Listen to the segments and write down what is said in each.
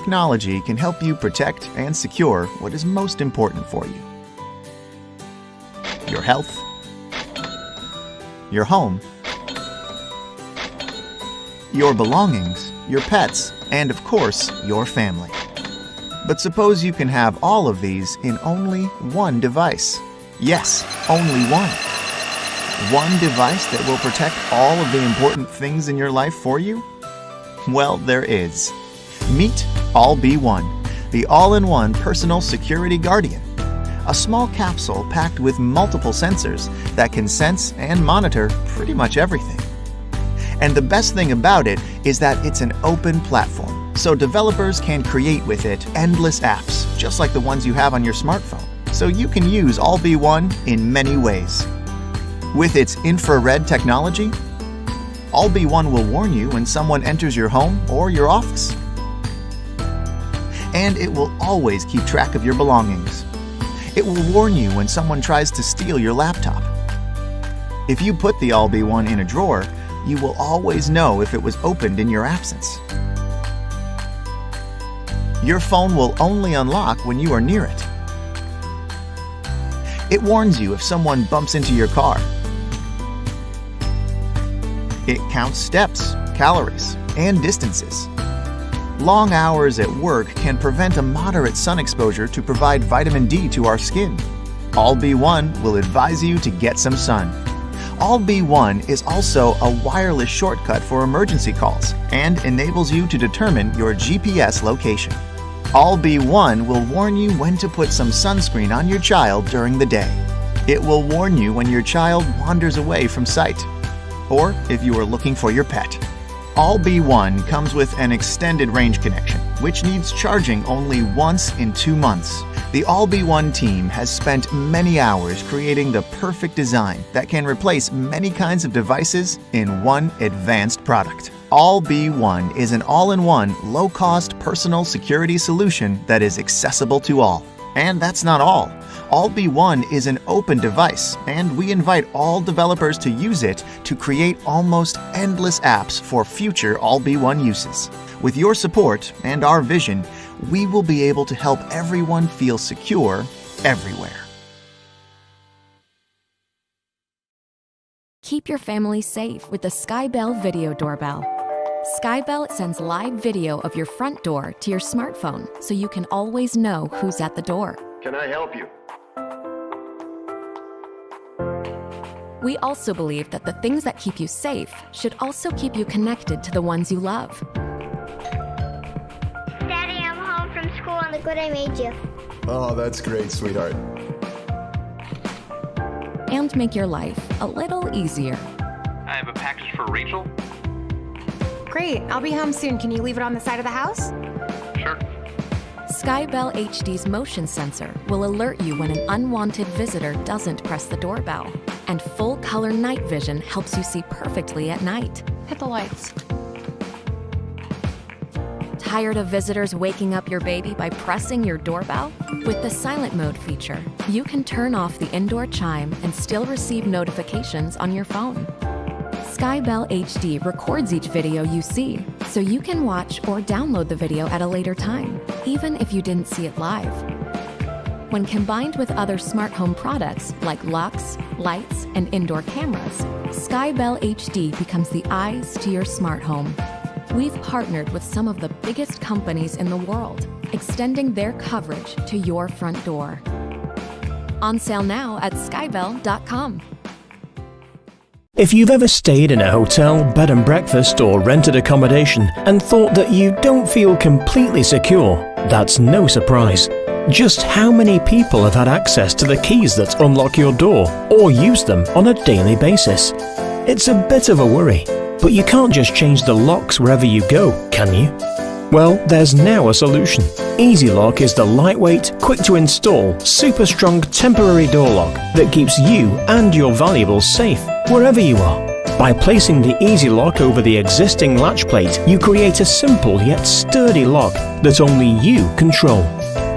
technology can help you protect and secure what is most important for you. Your health, your home, your belongings, your pets, and of course, your family. But suppose you can have all of these in only one device. Yes, only one. One device that will protect all of the important things in your life for you? Well, there is. Meet All-Be-One, the all-in-one personal security guardian. A small capsule packed with multiple sensors that can sense and monitor pretty much everything. And the best thing about it is that it's an open platform, so developers can create with it endless apps, just like the ones you have on your smartphone. So you can use All-Be-One in many ways. With its infrared technology, All-Be-One will warn you when someone enters your home or your office. And it will always keep track of your belongings. It will warn you when someone tries to steal your laptop. If you put the All-Be-One in a drawer, you will always know if it was opened in your absence. Your phone will only unlock when you are near it. It warns you if someone bumps into your car. It counts steps, calories, and distances. Long hours at work can prevent a moderate sun exposure to provide vitamin D to our skin. All-Be-One will advise you to get some sun. All-Be-One is also a wireless shortcut for emergency calls and enables you to determine your GPS location. All-Be-One will warn you when to put some sunscreen on your child during the day. It will warn you when your child wanders away from sight, or if you are looking for your pet. All-Be-One comes with an extended range connection, which needs charging only once in 2 months. The All-Be-One team has spent many hours creating the perfect design that can replace many kinds of devices in one advanced product. All-Be-One is an all-in-one, low-cost personal security solution that is accessible to all. And that's not all. All-Be-One is an open device, and we invite all developers to use it to create almost endless apps for future All-Be-One uses. With your support and our vision, we will be able to help everyone feel secure everywhere. Keep your family safe with the Skybell Video Doorbell. Skybell sends live video of your front door to your smartphone so you can always know who's at the door. Can I help you? We also believe that the things that keep you safe should also keep you connected to the ones you love. Daddy, I'm home from school and look what I made you. Oh, that's great, sweetheart. And make your life a little easier. I have a package for Rachel. Great, I'll be home soon. Can you leave it on the side of the house? Sure. Skybell HD's motion sensor will alert you when an unwanted visitor doesn't press the doorbell. And full-color night vision helps you see perfectly at night. Hit the lights. Tired of visitors waking up your baby by pressing your doorbell? With the silent mode feature, you can turn off the indoor chime and still receive notifications on your phone. Skybell HD records each video you see, so you can watch or download the video at a later time, even if you didn't see it live. When combined with other smart home products like locks, lights, and indoor cameras, Skybell HD becomes the eyes to your smart home. We've partnered with some of the biggest companies in the world, extending their coverage to your front door. On sale now at skybell.com. If you've ever stayed in a hotel, bed and breakfast, or rented accommodation and thought that you don't feel completely secure, that's no surprise. Just how many people have had access to the keys that unlock your door or use them on a daily basis? It's a bit of a worry, but you can't just change the locks wherever you go, can you? Well, there's now a solution. EasyLock is the lightweight, quick to install, super strong temporary door lock that keeps you and your valuables safe wherever you are. By placing the EasyLock over the existing latch plate, you create a simple yet sturdy lock that only you control.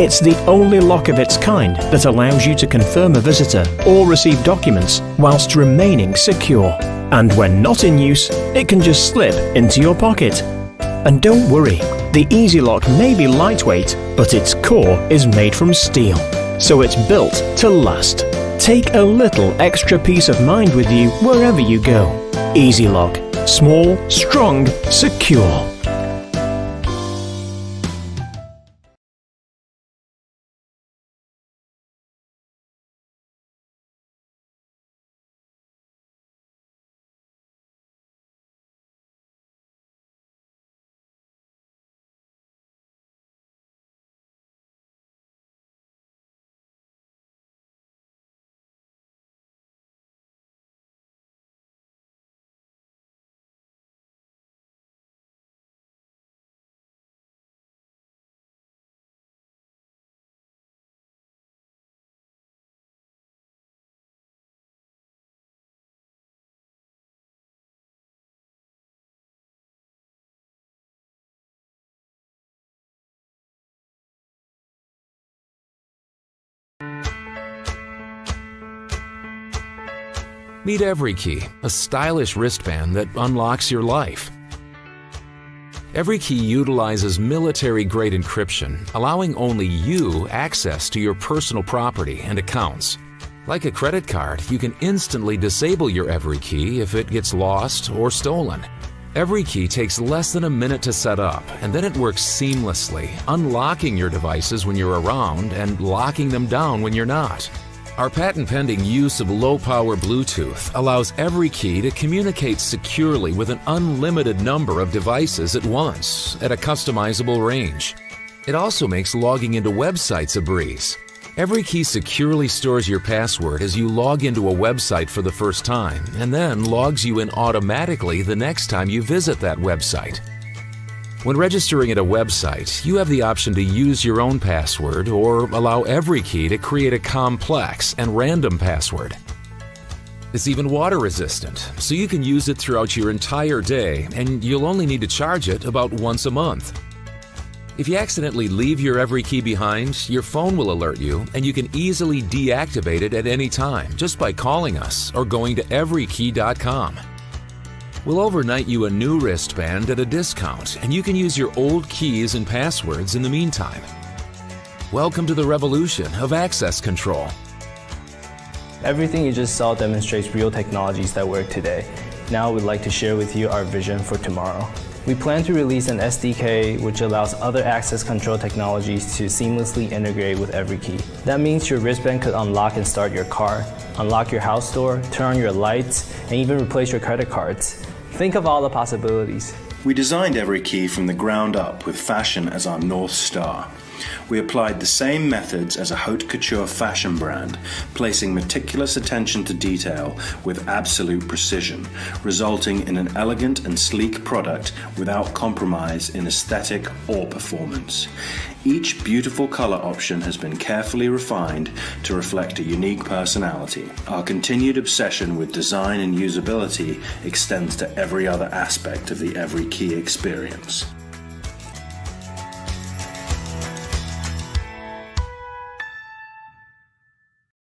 It's the only lock of its kind that allows you to confirm a visitor or receive documents whilst remaining secure. And when not in use, it can just slip into your pocket. And don't worry, The Easy Lock may be lightweight, but its core is made from steel, so it's built to last. Take a little extra peace of mind with you wherever you go. Easy Lock. Small, strong, secure. Meet EveryKey, a stylish wristband that unlocks your life. EveryKey utilizes military-grade encryption, allowing only you access to your personal property and accounts. Like a credit card, you can instantly disable your EveryKey if it gets lost or stolen. EveryKey takes less than a minute to set up, and then it works seamlessly, unlocking your devices when you're around and locking them down when you're not. Our patent-pending use of low-power Bluetooth allows EveryKey to communicate securely with an unlimited number of devices at once at a customizable range. It also makes logging into websites a breeze. EveryKey securely stores your password as you log into a website for the first time and then logs you in automatically the next time you visit that website. When registering at a website, you have the option to use your own password or allow EveryKey to create a complex and random password. It's even water resistant, so you can use it throughout your entire day and you'll only need to charge it about once a month. If you accidentally leave your EveryKey behind, your phone will alert you and you can easily deactivate it at any time just by calling us or going to everykey.com. We'll overnight you a new wristband at a discount, and you can use your old keys and passwords in the meantime. Welcome to the revolution of access control. Everything you just saw demonstrates real technologies that work today. Now we'd like to share with you our vision for tomorrow. We plan to release an SDK which allows other access control technologies to seamlessly integrate with EveryKey. That means your wristband could unlock and start your car, unlock your house door, turn on your lights, and even replace your credit cards. Think of all the possibilities. We designed EveryKey from the ground up with fashion as our North Star. We applied the same methods as a haute couture fashion brand, placing meticulous attention to detail with absolute precision, resulting in an elegant and sleek product without compromise in aesthetic or performance. Each beautiful color option has been carefully refined to reflect a unique personality. Our continued obsession with design and usability extends to every other aspect of the EveryKey experience.